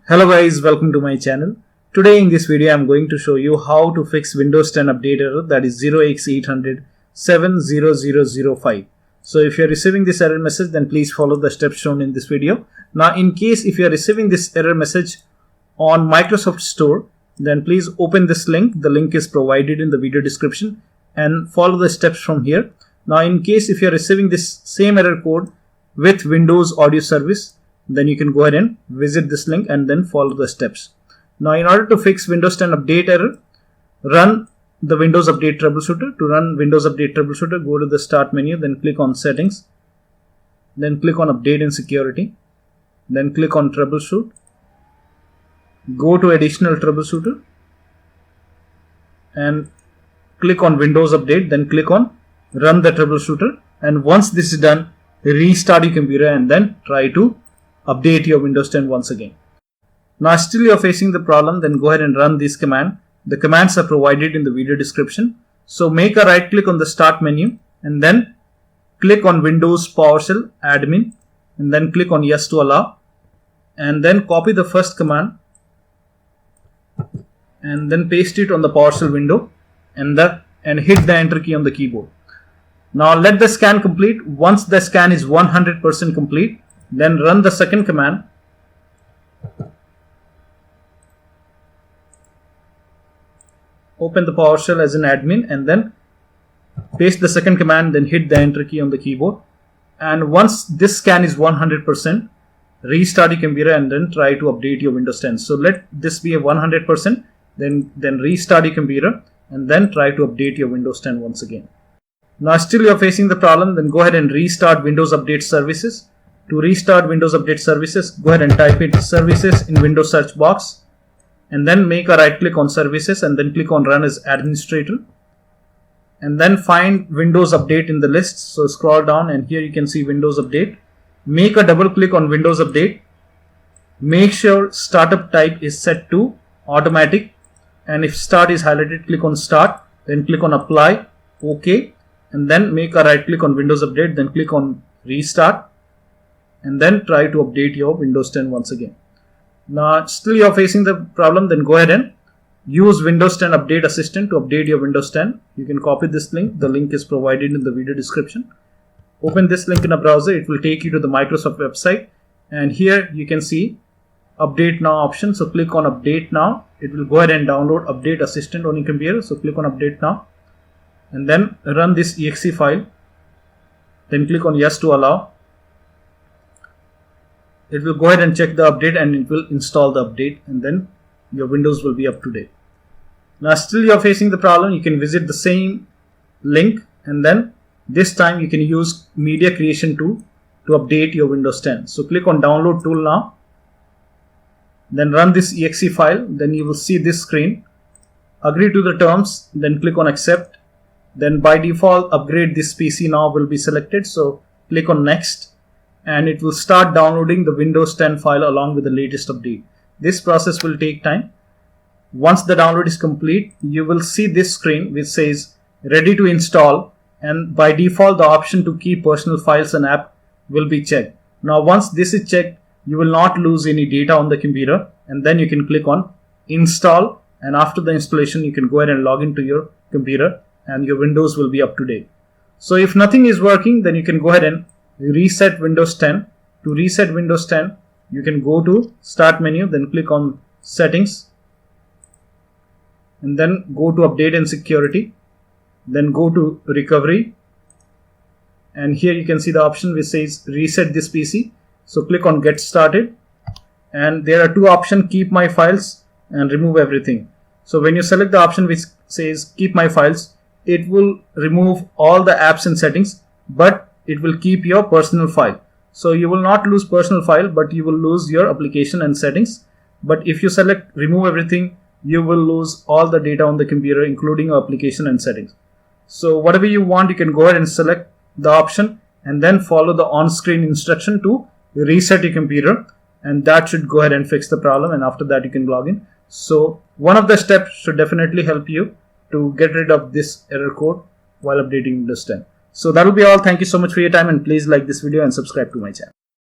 Hello guys, welcome to my channel. Today in this video I am going to show you how to fix Windows 10 update error, that is 0x80070005. So if you are receiving this error message, then please follow the steps shown in this video. Now in case if you are receiving this error message on Microsoft Store, then please open this link. The link is provided in the video description and follow the steps from here. Now in case if you are receiving this same error code with Windows Audio Service, then you can go ahead and visit this link and then follow the steps. Now in order to fix Windows 10 update error, run the Windows Update Troubleshooter. To run Windows Update Troubleshooter, go to the Start menu, then click on Settings, then click on Update and Security, then click on Troubleshoot, go to Additional Troubleshooter and click on Windows Update, then click on Run the Troubleshooter, and once this is done, restart your computer and then try to update your Windows 10 once again. Now still you are facing the problem, then go ahead and run this command. The commands are provided in the video description. So make a right click on the Start menu and then click on Windows PowerShell admin and then click on Yes to allow, and then copy the first command and then paste it on the PowerShell window and hit the enter key on the keyboard. Now let the scan complete. Once the scan is 100% complete, then run the second command. Open the PowerShell as an admin and then paste the second command, then hit the enter key on the keyboard. And once this scan is 100%, restart your computer and then try to update your Windows 10. So let this be a 100%, then restart your computer and then try to update your Windows 10 once again. Now still you are facing the problem, then go ahead and restart Windows Update Services. To restart Windows Update Services, go ahead and type in Services in Windows search box and then make a right click on Services and then click on Run as Administrator and then find Windows Update in the list. So scroll down and here you can see Windows Update. Make a double click on Windows Update. Make sure startup type is set to automatic, and if start is highlighted, click on Start, then click on Apply, OK, and then make a right click on Windows Update, then click on Restart and then try to update your Windows 10 once again. Now still you are facing the problem, then go ahead and use Windows 10 Update Assistant to update your Windows 10. You can copy this link. The link is provided in the video description. Open this link in a browser. It will take you to the Microsoft website, and here you can see Update Now option. So click on Update Now. It will go ahead and download Update Assistant on your computer. So click on Update Now and then run this exe file. Then click on Yes to allow. It will go ahead and check the update and it will install the update, and then your Windows will be up to date. Now still you are facing the problem, you can visit the same link and then this time you can use Media Creation tool to update your Windows 10. So click on Download tool now, then run this exe file, then you will see this screen. Agree to the terms, then click on Accept. Then by default upgrade this PC now will be selected, so click on Next and it will start downloading the Windows 10 file along with the latest update. This process will take time. Once the download is complete, you will see this screen which says ready to install, and by default the option to keep personal files and app will be checked. Now once this is checked, you will not lose any data on the computer, and then you can click on Install, and after the installation you can go ahead and log into your computer and your Windows will be up to date. So if nothing is working, then you can go ahead and reset Windows 10. To reset Windows 10, you can go to Start menu, then click on Settings and then go to Update and Security, then go to Recovery, and here you can see the option which says Reset this PC. So click on Get Started, and there are two options, Keep My Files and Remove Everything. So when you select the option which says Keep My Files, it will remove all the apps and settings, but it will keep your personal file. So you will not lose personal file, but you will lose your application and settings. But if you select Remove Everything, you will lose all the data on the computer, including your application and settings. So whatever you want, you can go ahead and select the option and then follow the on-screen instruction to reset your computer, and that should go ahead and fix the problem, and after that you can log in. So one of the steps should definitely help you to get rid of this error code while updating Windows 10. So that will be all. Thank you so much for your time, and please like this video and subscribe to my channel.